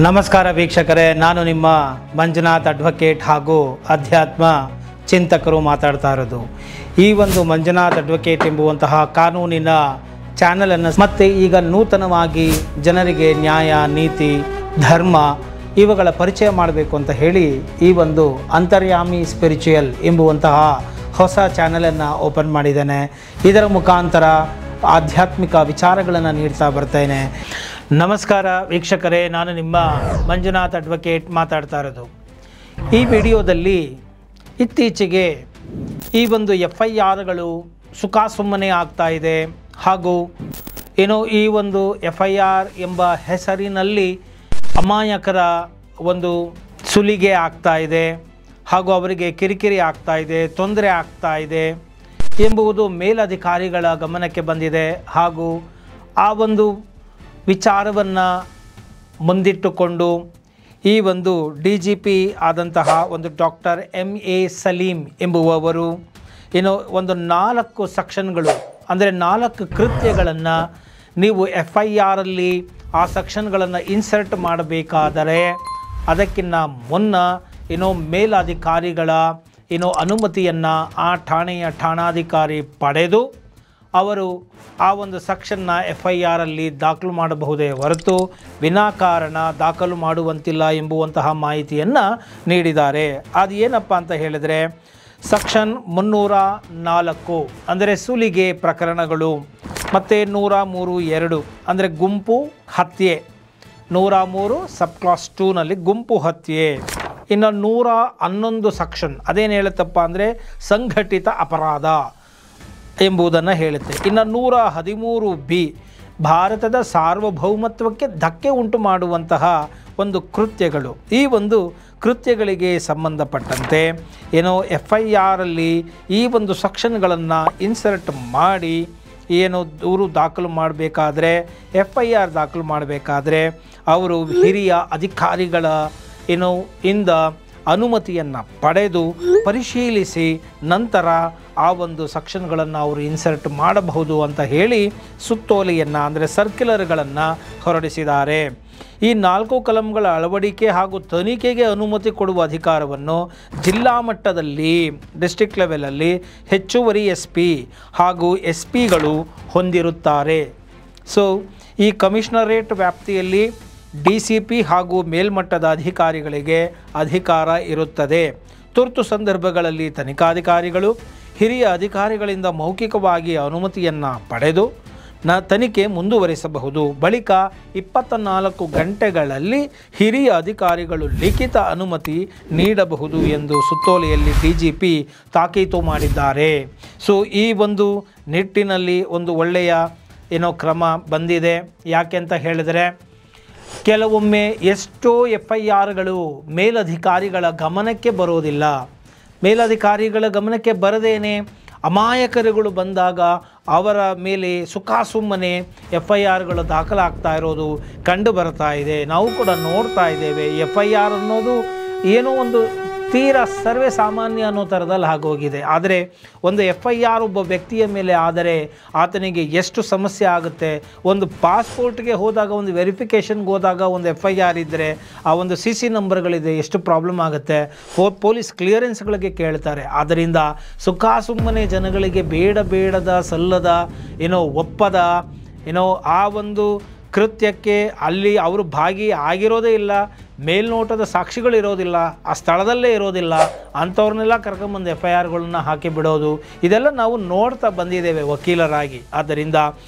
ನಮಸ್ಕಾರ ವೀಕ್ಷಕರೇ, ನಾನು ನಿಮ್ಮ ಮಂಜುನಾಥ್ ಅಡ್ವೊಕೇಟ್ ಹಾಗೂ ಅಧ್ಯಾತ್ಮ ಚಿಂತಕರು ಮಾತಾಡ್ತಾ ಇರೋದು. ಈ ಒಂದು ಮಂಜುನಾಥ್ ಅಡ್ವೊಕೇಟ್ ಎಂಬುವಂತಹ ಕಾನೂನಿನ ಚಾನಲನ್ನು ಮತ್ತೆ ಈಗ ನೂತನವಾಗಿ ಜನರಿಗೆ ನ್ಯಾಯ, ನೀತಿ, ಧರ್ಮ ಇವುಗಳ ಪರಿಚಯ ಮಾಡಬೇಕು ಅಂತ ಹೇಳಿ ಈ ಒಂದು ಅಂತರ್ಯಾಮಿ ಸ್ಪಿರಿಚುಯಲ್ ಎಂಬುವಂತಹ ಹೊಸ ಚಾನಲನ್ನು ಓಪನ್ ಮಾಡಿದ್ದೇನೆ. ಇದರ ಮುಖಾಂತರ ಆಧ್ಯಾತ್ಮಿಕ ವಿಚಾರಗಳನ್ನು ನೀಡ್ತಾ ಬರ್ತೇನೆ. ನಮಸ್ಕಾರ ವೀಕ್ಷಕರೇ, ನಾನು ನಿಮ್ಮ ಮಂಜುನಾಥ್ ಅಡ್ವೊಕೇಟ್ ಮಾತಾಡ್ತಾ ಇರೋದು. ಈ ವಿಡಿಯೋದಲ್ಲಿ ಇತ್ತೀಚೆಗೆ ಈ ಒಂದು FIRಗಳು ಸುಖಾಸುಮ್ಮನೆ ಆಗ್ತಾ ಇದೆ ಹಾಗೂ ಈ ಒಂದು FIR ಎಂಬ ಹೆಸರಿನಲ್ಲಿ ಅಮಾಯಕರ ಒಂದು ಸುಲಿಗೆ ಆಗ್ತಾ ಇದೆ ಹಾಗೂ ಅವರಿಗೆ ಕಿರಿಕಿರಿ ಆಗ್ತಾ ಇದೆ, ತೊಂದರೆ ಆಗ್ತಾ ಇದೆ ಎಂಬುದು ಮೇಲಧಿಕಾರಿಗಳ ಗಮನಕ್ಕೆ ಬಂದಿದೆ. ಹಾಗೂ ಆ ಒಂದು ವಿಚಾರವನ್ನು ಮುಂದಿಟ್ಟುಕೊಂಡು ಈ ಒಂದು DGP ಆದಂತಹ ಒಂದು ಡಾಕ್ಟರ್ MA ಸಲೀಂ ಎಂಬುವವರು ಒಂದು 4 ಸೆಕ್ಷನ್ಗಳು ಅಂದರೆ 4 ಕೃತ್ಯಗಳನ್ನು ನೀವು FIRಲ್ಲಿ ಆ ಸೆಕ್ಷನ್ಗಳನ್ನು ಇನ್ಸರ್ಟ್ ಮಾಡಬೇಕಾದರೆ ಅದಕ್ಕಿಂತ ಮುನ್ನ ಮೇಲಧಿಕಾರಿಗಳ ಅನುಮತಿಯನ್ನು ಆ ಠಾಣೆಯ ಠಾಣಾಧಿಕಾರಿ ಪಡೆದು ಅವರು ಆ ಒಂದು ಸೆಕ್ಷನ್ನ FIRಲ್ಲಿ ದಾಖಲು ಮಾಡಬಹುದೇ ಹೊರತು ವಿನಾಕಾರಣ ದಾಖಲು ಮಾಡುವಂತಿಲ್ಲ ಎಂಬುವಂತಹ ಮಾಹಿತಿಯನ್ನು ನೀಡಿದ್ದಾರೆ. ಅದು ಏನಪ್ಪ ಅಂತ ಹೇಳಿದರೆ, ಸೆಕ್ಷನ್ 304 ಅಂದರೆ ಸುಲಿಗೆ ಪ್ರಕರಣಗಳು, ಮತ್ತು 103(2) ಅಂದರೆ ಗುಂಪು ಹತ್ಯೆ, 103 ಸಬ್ ಕ್ಲಾಸ್ 2ನಲ್ಲಿ ಗುಂಪು ಹತ್ಯೆ, ಇನ್ನು 111 ಸೆಕ್ಷನ್ ಅದೇನು ಹೇಳುತ್ತಪ್ಪ ಅಂದರೆ ಸಂಘಟಿತ ಅಪರಾಧ ಎಂಬುದನ್ನು ಹೇಳುತ್ತೆ. ಇನ್ನು 113B ಭಾರತದ ಸಾರ್ವಭೌಮತ್ವಕ್ಕೆ ಧಕ್ಕೆ ಉಂಟು ಮಾಡುವಂತಹ ಒಂದು ಕೃತ್ಯಗಳು. ಈ ಒಂದು ಕೃತ್ಯಗಳಿಗೆ ಸಂಬಂಧಪಟ್ಟಂತೆ FIRಲ್ಲಿ ಈ ಒಂದು ಸೆಕ್ಷನ್ಗಳನ್ನು ಇನ್ಸರ್ಟ್ ಮಾಡಿ ದೂರು ದಾಖಲು ಮಾಡಬೇಕಾದ್ರೆ, FIR ದಾಖಲು ಮಾಡಬೇಕಾದ್ರೆ ಅವರು ಹಿರಿಯ ಅಧಿಕಾರಿಗಳ ಇಂದ ಅನುಮತಿಯನ್ನು ಪಡೆದು ಪರಿಶೀಲಿಸಿ ನಂತರ ಆ ಒಂದು ಸೆಕ್ಷನ್ಗಳನ್ನು ಅವರು ಇನ್ಸರ್ಟ್ ಮಾಡಬಹುದು ಅಂತ ಹೇಳಿ ಸುತ್ತೋಲೆಯನ್ನು ಅಂದರೆ ಸರ್ಕ್ಯುಲರ್ಗಳನ್ನು ಹೊರಡಿಸಿದ್ದಾರೆ. ಈ 4 ಕಲಂಗಳ ಅಳವಡಿಕೆ ಹಾಗೂ ತನಿಖೆಗೆ ಅನುಮತಿ ಕೊಡುವ ಅಧಿಕಾರವನ್ನು ಜಿಲ್ಲಾ ಮಟ್ಟದಲ್ಲಿ ಡಿಸ್ಟ್ರಿಕ್ಟ್ ಲೆವೆಲಲ್ಲಿ ಹೆಚ್ಚುವರಿ SP ಹಾಗೂ SPಗಳು ಹೊಂದಿರುತ್ತಾರೆ. ಸೊ ಈ ಕಮಿಷನರೇಟ್ ವ್ಯಾಪ್ತಿಯಲ್ಲಿ DCP ಹಾಗೂ ಮೇಲ್ಮಟ್ಟದ ಅಧಿಕಾರಿಗಳಿಗೆ ಅಧಿಕಾರ ಇರುತ್ತದೆ. ತುರ್ತು ಸಂದರ್ಭಗಳಲ್ಲಿ ತನಿಖಾಧಿಕಾರಿಗಳು ಹಿರಿಯ ಅಧಿಕಾರಿಗಳಿಂದ ಮೌಖಿಕವಾಗಿ ಅನುಮತಿಯನ್ನು ಪಡೆದು ತನಿಖೆ ಮುಂದುವರಿಸಬಹುದು. ಬಳಿಕ 24 ಗಂಟೆಗಳಲ್ಲಿ ಹಿರಿಯ ಅಧಿಕಾರಿಗಳು ಲಿಖಿತ ಅನುಮತಿ ನೀಡಬಹುದು ಎಂದು ಸುತ್ತೋಲೆಯಲ್ಲಿ DGP ತಾಕೀತು ಮಾಡಿದ್ದಾರೆ. ಸೊ ಈ ಒಂದು ನಿಟ್ಟಿನಲ್ಲಿ ಒಂದು ಒಳ್ಳೆಯ ಕ್ರಮ ಬಂದಿದೆ. ಯಾಕೆ ಅಂತ ಹೇಳಿದರೆ, ಕೆಲವೊಮ್ಮೆ ಎಷ್ಟೋ FIRಗಳು ಮೇಲಧಿಕಾರಿಗಳ ಗಮನಕ್ಕೆ ಬರೋದಿಲ್ಲ. ಮೇಲಧಿಕಾರಿಗಳ ಗಮನಕ್ಕೆ ಬರದೇನೆ ಅಮಾಯಕರುಗಳು ಬಂದಾಗ ಅವರ ಮೇಲೆ ಸುಖಾಸುಮ್ಮನೆ FIRಗಳು ದಾಖಲಾಗ್ತಾ ಇರೋದು ಕಂಡು ಬರ್ತಾ ಇದೆ. ನಾವು ಕೂಡ ನೋಡ್ತಾ ಇದ್ದೇವೆ. FIR ಅನ್ನೋದು ಏನೋ ಒಂದು ತೀರಾ ಸರ್ವೇ ಸಾಮಾನ್ಯ ಅನ್ನೋ ಥರದಲ್ಲಿ ಆಗೋಗಿದೆ. ಆದರೆ ಒಂದು FIR ಒಬ್ಬ ವ್ಯಕ್ತಿಯ ಮೇಲೆ ಆದರೆ ಆತನಿಗೆ ಎಷ್ಟು ಸಮಸ್ಯೆ ಆಗುತ್ತೆ. ಒಂದು ಪಾಸ್ಪೋರ್ಟ್ಗೆ ಹೋದಾಗ, ಒಂದು ವೆರಿಫಿಕೇಷನ್ಗೆ ಹೋದಾಗ ಒಂದು FIR ಇದ್ದರೆ ಆ ಒಂದು CC ನಂಬರ್ಗಳಿದೆ, ಎಷ್ಟು ಪ್ರಾಬ್ಲಮ್ ಆಗುತ್ತೆ. ಪೊಲೀಸ್ ಕ್ಲಿಯರೆನ್ಸ್ಗಳಿಗೆ ಕೇಳ್ತಾರೆ. ಆದ್ದರಿಂದ ಸುಖಾಸುಮ್ಮನೆ ಜನಗಳಿಗೆ ಬೇಡದ ಸಲ್ಲದ ಒಪ್ಪದ ಆ ಒಂದು ಕೃತ್ಯಕ್ಕೆ ಅಲ್ಲಿ ಅವರು ಭಾಗಿ ಆಗಿರೋದೇ ಇಲ್ಲ, ಮೇಲ್ನೋಟದ ಸಾಕ್ಷಿಗಳು ಇರೋದಿಲ್ಲ, ಆ ಸ್ಥಳದಲ್ಲೇ ಇರೋದಿಲ್ಲ, ಅಂಥವ್ರನ್ನೆಲ್ಲ ಕರ್ಕೊಂಬಂದು FIRಗಳನ್ನ ಹಾಕಿ ಬಿಡೋದು, ಇದೆಲ್ಲ ನಾವು ನೋಡ್ತಾ ಬಂದಿದ್ದೇವೆ ವಕೀಲರಾಗಿ. ಆದ್ದರಿಂದ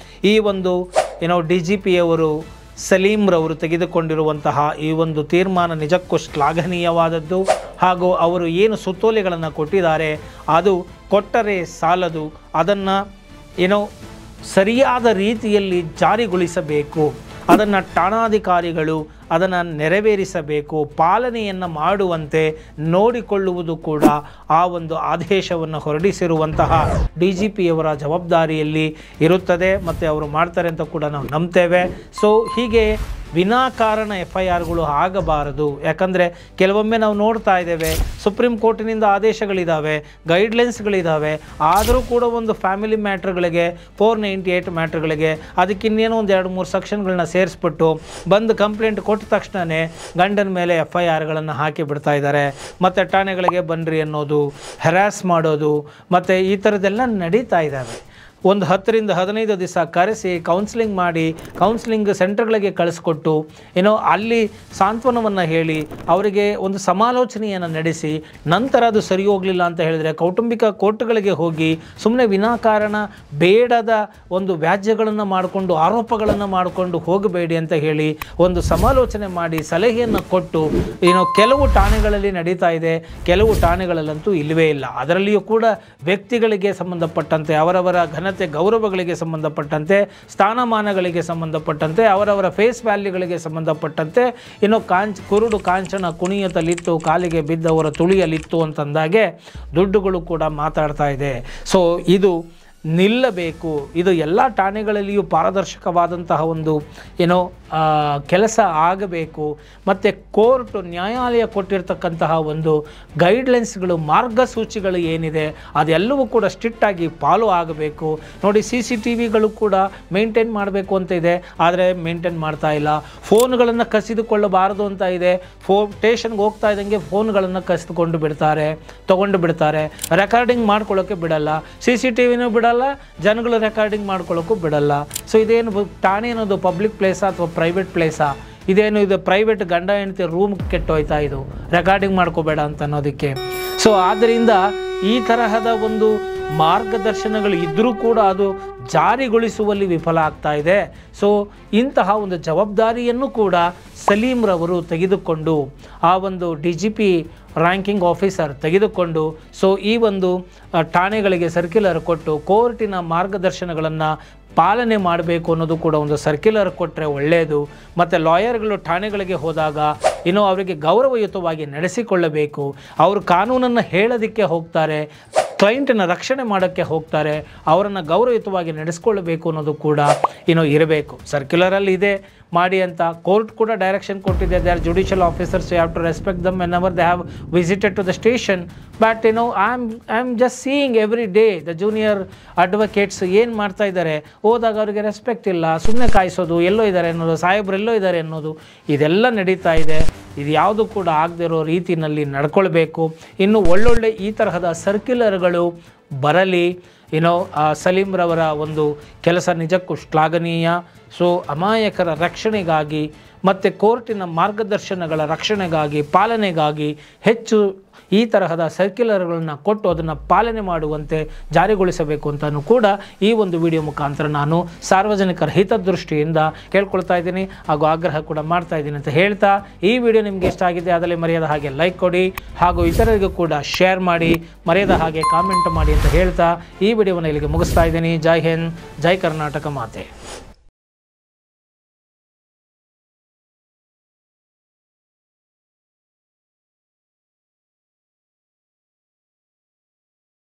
ಈ ಒಂದು DGPಯವರು ಸಲೀಮ್ರವರು ತೆಗೆದುಕೊಂಡಿರುವಂತಹ ಈ ಒಂದು ತೀರ್ಮಾನ ನಿಜಕ್ಕೂ ಶ್ಲಾಘನೀಯವಾದದ್ದು. ಹಾಗೂ ಅವರು ಏನು ಸುತ್ತೋಲೆಗಳನ್ನು ಕೊಟ್ಟಿದ್ದಾರೆ ಅದು ಕೊಟ್ಟರೆ ಸಾಲದು, ಅದನ್ನು ಸರಿಯಾದ ರೀತಿಯಲ್ಲಿ ಜಾರಿಗೊಳಿಸಬೇಕು. ಅದನ್ನು ಠಾಣಾಧಿಕಾರಿಗಳು ಅದನ್ನು ನೆರವೇರಿಸಬೇಕು, ಪಾಲನೆಯನ್ನು ಮಾಡುವಂತೆ ನೋಡಿಕೊಳ್ಳುವುದು ಕೂಡ ಆ ಒಂದು ಆದೇಶವನ್ನು ಹೊರಡಿಸಿರುವಂತಹ DGPಯವರ ಜವಾಬ್ದಾರಿಯಲ್ಲಿ ಇರುತ್ತದೆ ಮತ್ತು ಅವರು ಮಾಡ್ತಾರೆ ಅಂತ ಕೂಡ ನಾವು ನಂಬ್ತೇವೆ. ಸೊ ಹೀಗೆ ವಿನಾಕಾರಣ FIRಗಳು ಆಗಬಾರದು. ಯಾಕಂದರೆ ಕೆಲವೊಮ್ಮೆ ನಾವು ನೋಡ್ತಾ ಇದ್ದೇವೆ, ಸುಪ್ರೀಂ ಕೋರ್ಟಿನಿಂದ ಆದೇಶಗಳಿದ್ದಾವೆ, ಗೈಡ್ಲೈನ್ಸ್ಗಳಿದ್ದಾವೆ, ಆದರೂ ಕೂಡ ಒಂದು ಫ್ಯಾಮಿಲಿ ಮ್ಯಾಟ್ರ್ಗಳಿಗೆ 498 ಮ್ಯಾಟ್ರ್ಗಳಿಗೆ ಅದಕ್ಕಿನ್ನೇನೋ ಒಂದು 2-3 ಸೆಕ್ಷನ್ಗಳನ್ನ ಸೇರಿಸ್ಬಿಟ್ಟು ಬಂದು ಕಂಪ್ಲೇಂಟ್ ಕೊಟ್ಟ ತಕ್ಷಣವೇ ಗಂಡನ ಮೇಲೆ FIRಗಳನ್ನು ಹಾಕಿ ಬಿಡ್ತಾ ಇದ್ದಾರೆ. ಮತ್ತು ಠಾಣೆಗಳಿಗೆ ಬನ್ನಿರಿ ಅನ್ನೋದು, ಹೆರಾಸ್ ಮಾಡೋದು ಮತ್ತು ಈ ಥರದ್ದೆಲ್ಲ ನಡೀತಾ ಇದ್ದಾವೆ. ಒಂದು 10 ರಿಂದ 15 ದಿವಸ ಕರೆಸಿ ಕೌನ್ಸಿಲಿಂಗ್ ಮಾಡಿ ಕೌನ್ಸಿಲಿಂಗ್ ಸೆಂಟರ್ಗಳಿಗೆ ಕಳಿಸ್ಕೊಟ್ಟು ಅಲ್ಲಿ ಸಾಂತ್ವನವನ್ನು ಹೇಳಿ ಅವರಿಗೆ ಒಂದು ಸಮಾಲೋಚನೆಯನ್ನು ನಡೆಸಿ ನಂತರ ಅದು ಸರಿ ಹೋಗಲಿಲ್ಲ ಅಂತ ಹೇಳಿದರೆ ಕೌಟುಂಬಿಕ ಕೋರ್ಟ್ಗಳಿಗೆ ಹೋಗಿ ಸುಮ್ಮನೆ ವಿನಾಕಾರಣ ಬೇಡದ ಒಂದು ವ್ಯಾಜ್ಯಗಳನ್ನು ಮಾಡಿಕೊಂಡು ಆರೋಪಗಳನ್ನು ಮಾಡಿಕೊಂಡು ಹೋಗಬೇಡಿ ಅಂತ ಹೇಳಿ ಒಂದು ಸಮಾಲೋಚನೆ ಮಾಡಿ ಸಲಹೆಯನ್ನು ಕೊಟ್ಟು ಕೆಲವು ಠಾಣೆಗಳಲ್ಲಿ ನಡೀತಾ ಇದೆ, ಕೆಲವು ಠಾಣೆಗಳಲ್ಲಂತೂ ಇಲ್ಲವೇ ಇಲ್ಲ. ಅದರಲ್ಲಿಯೂ ಕೂಡ ವ್ಯಕ್ತಿಗಳಿಗೆ ಸಂಬಂಧಪಟ್ಟಂತೆ ಅವರವರ ಗೌರವಗಳಿಗೆ ಸಂಬಂಧಪಟ್ಟಂತೆ ಸ್ಥಾನಮಾನಗಳಿಗೆ ಸಂಬಂಧಪಟ್ಟಂತೆ ಅವರವರ ಫೇಸ್ ವ್ಯಾಲ್ಯೂಗಳಿಗೆ ಸಂಬಂಧಪಟ್ಟಂತೆ ಕುರುಡು ಕಾಂಚನ ಕುಣಿಯತಲಿತ್ತು ಕಾಲಿಗೆ ಬಿದ್ದವರ ತುಳಿಯಲಿತ್ತು ಅಂತಂದಾಗೆ ದುಡ್ಡುಗಳು ಕೂಡ ಮಾತಾಡ್ತಾ ಇದೆ. ಸೊ ಇದು ನಿಲ್ಲಬೇಕು. ಇದು ಎಲ್ಲ ಠಾಣೆಗಳಲ್ಲಿಯೂ ಪಾರದರ್ಶಕವಾದಂತಹ ಒಂದು ಕೆಲಸ ಆಗಬೇಕು. ಮತ್ತು ಕೋರ್ಟ್ ನ್ಯಾಯಾಲಯ ಕೊಟ್ಟಿರ್ತಕ್ಕಂತಹ ಒಂದು ಗೈಡ್ಲೈನ್ಸ್ಗಳು ಮಾರ್ಗಸೂಚಿಗಳು ಏನಿದೆ ಅದೆಲ್ಲವೂ ಕೂಡ ಸ್ಟ್ರಿಕ್ಟಾಗಿ ಫಾಲೋ ಆಗಬೇಕು. ನೋಡಿ, CCTVಗಳು ಕೂಡ ಮೇಂಟೈನ್ ಮಾಡಬೇಕು ಅಂತ ಇದೆ, ಆದರೆ ಮೇಂಟೈನ್ ಮಾಡ್ತಾ ಇಲ್ಲ. ಫೋನ್ಗಳನ್ನು ಕಸಿದುಕೊಳ್ಳಬಾರದು ಅಂತ ಇದೆ, ಸ್ಟೇಷನ್ಗೆ ಹೋಗ್ತಾ ಇದ್ದಂಗೆ ಫೋನ್ಗಳನ್ನು ಕಸಿದುಕೊಂಡು ಬಿಡ್ತಾರೆ, ತೊಗೊಂಡು ಬಿಡ್ತಾರೆ. ರೆಕಾರ್ಡಿಂಗ್ ಮಾಡ್ಕೊಳ್ಳೋಕ್ಕೆ ಬಿಡಲ್ಲ, CCTVನೂ ಬಿಡಲ್ಲ, ಜನಗಳು ರೆಕಾರ್ಡಿಂಗ್ ಮಾಡ್ಕೊಳ್ಳೋಕ್ಕೂ ಬಿಡಲ್ಲ. ಸೊ ಇದೇನು ಠಾಣೆ ಅನ್ನೋದು ಪಬ್ಲಿಕ್ ಪ್ಲೇಸಾ ಅಥವಾ ಪ್ರೈವೇಟ್ ಪ್ಲೇಸಾ? ಇದು ಪ್ರೈವೇಟ್ ಗಂಡ ಹೆಂಡತಿ ರೂಮ್ ಕೆಟ್ಟೋಯ್ತಾ ಇದು ರೆಕಾರ್ಡಿಂಗ್ ಮಾಡ್ಕೋಬೇಡ ಅಂತ ಅನ್ನೋದಕ್ಕೆ. ಸೊ ಆದ್ದರಿಂದ ಈ ತರಹದ ಒಂದು ಮಾರ್ಗದರ್ಶನಗಳು ಇದ್ದರೂ ಕೂಡ ಅದು ಜಾರಿಗೊಳಿಸುವಲ್ಲಿ ವಿಫಲ ಆಗ್ತಾ ಇದೆ. ಸೊ ಇಂತಹ ಒಂದು ಜವಾಬ್ದಾರಿಯನ್ನು ಕೂಡ ಸಲೀಮ್ರವರು ತೆಗೆದುಕೊಂಡು ಆ ಒಂದು DGP ರ್ಯಾಂಕಿಂಗ್ ಆಫೀಸರ್ ತೆಗೆದುಕೊಂಡು ಈ ಒಂದು ಠಾಣೆಗಳಿಗೆ ಸರ್ಕ್ಯುಲರ್ ಕೊಟ್ಟು ಕೋರ್ಟಿನ ಮಾರ್ಗದರ್ಶನಗಳನ್ನು ಪಾಲನೆ ಮಾಡಬೇಕು ಅನ್ನೋದು ಕೂಡ ಒಂದು ಸರ್ಕ್ಯುಲರ್ ಕೊಟ್ಟರೆ ಒಳ್ಳೆಯದು. ಮತ್ತು ಲಾಯರ್ಗಳು ಠಾಣೆಗಳಿಗೆ ಹೋದಾಗ ಅವರಿಗೆ ಗೌರವಯುತವಾಗಿ ನಡೆಸಿಕೊಳ್ಳಬೇಕು. ಅವರು ಕಾನೂನನ್ನು ಹೇಳೋದಕ್ಕೆ ಹೋಗ್ತಾರೆ, ಕ್ಲೈಂಟನ್ನು ರಕ್ಷಣೆ ಮಾಡೋಕ್ಕೆ ಹೋಗ್ತಾರೆ, ಅವರನ್ನು ಗೌರವಯುತವಾಗಿ ನಡೆಸ್ಕೊಳ್ಬೇಕು ಅನ್ನೋದು ಕೂಡ ಇರಬೇಕು. ಸರ್ಕ್ಯುಲರಲ್ಲಿ ಇದೆ ಮಾಡಿ ಅಂತ ಕೋರ್ಟ್ ಕೂಡ ಡೈರೆಕ್ಷನ್ ಕೊಟ್ಟಿದೆ. They are judicial officers, you have to respect them whenever they have visited to the station. But I am just seeing every day the junior advocates ಏನು ಮಾಡ್ತಾ ಇದ್ದಾರೆ, ಹೋದಾಗ ಅವರಿಗೆ ರೆಸ್ಪೆಕ್ಟ್ ಇಲ್ಲ, ಸುಮ್ಮನೆ ಕಾಯಿಸೋದು, ಎಲ್ಲೋ ಇದ್ದಾರೆ ಅನ್ನೋದು, ಸಾಹೇಬ್ರು ಎಲ್ಲೋ ಇದ್ದಾರೆ ಅನ್ನೋದು, ಇದೆಲ್ಲ ನಡೀತಾ ಇದೆ. ಇದು ಯಾವುದು ಕೂಡ ಆಗದೆ ಇರೋ ರೀತಿಯಲ್ಲಿ ನಡ್ಕೊಳ್ಬೇಕು. ಇನ್ನು ಒಳ್ಳೊಳ್ಳೆ ಈ ತರಹದ ಸರ್ಕ್ಯುಲರ್ಗಳು ಬರಲಿ. ಸಲೀಮ್ರವರ ಒಂದು ಕೆಲಸ ನಿಜಕ್ಕೂ ಶ್ಲಾಘನೀಯ. ಸೊ ಅಮಾಯಕರ ರಕ್ಷಣೆಗಾಗಿ ಮತ್ತು ಕೋರ್ಟಿನ ಮಾರ್ಗದರ್ಶನಗಳ ರಕ್ಷಣೆಗಾಗಿ ಪಾಲನೆಗಾಗಿ ಹೆಚ್ಚು ಈ ತರಹದ ಸರ್ಕ್ಯುಲರ್ಗಳನ್ನು ಕೊಟ್ಟು ಅದನ್ನು ಪಾಲನೆ ಮಾಡುವಂತೆ ಜಾರಿಗೊಳಿಸಬೇಕು ಅಂತಲೂ ಕೂಡ ಈ ಒಂದು ವಿಡಿಯೋ ಮುಖಾಂತರ ನಾನು ಸಾರ್ವಜನಿಕರ ಹಿತದೃಷ್ಟಿಯಿಂದ ಕೇಳ್ಕೊಳ್ತಾ ಇದ್ದೀನಿ ಹಾಗೂ ಆಗ್ರಹ ಕೂಡ ಮಾಡ್ತಾ ಇದ್ದೀನಿ ಅಂತ ಹೇಳ್ತಾ, ಈ ವಿಡಿಯೋ ನಿಮಗೆ ಇಷ್ಟ ಆಗಿದೆ ಅದರಲ್ಲಿ ಮರೆಯದ ಹಾಗೆ ಲೈಕ್ ಕೊಡಿ ಹಾಗೂ ಇತರರಿಗೂ ಕೂಡ ಶೇರ್ ಮಾಡಿ, ಮರೆಯದ ಹಾಗೆ ಕಾಮೆಂಟ್ ಮಾಡಿ ಅಂತ ಹೇಳ್ತಾ ಈ ವಿಡಿಯೋವನ್ನು ಇಲ್ಲಿಗೆ ಮುಗಿಸ್ತಾ ಇದ್ದೀನಿ. ಜೈ ಹಿಂದ್, ಜೈ ಕರ್ನಾಟಕ ಮಾತೆ.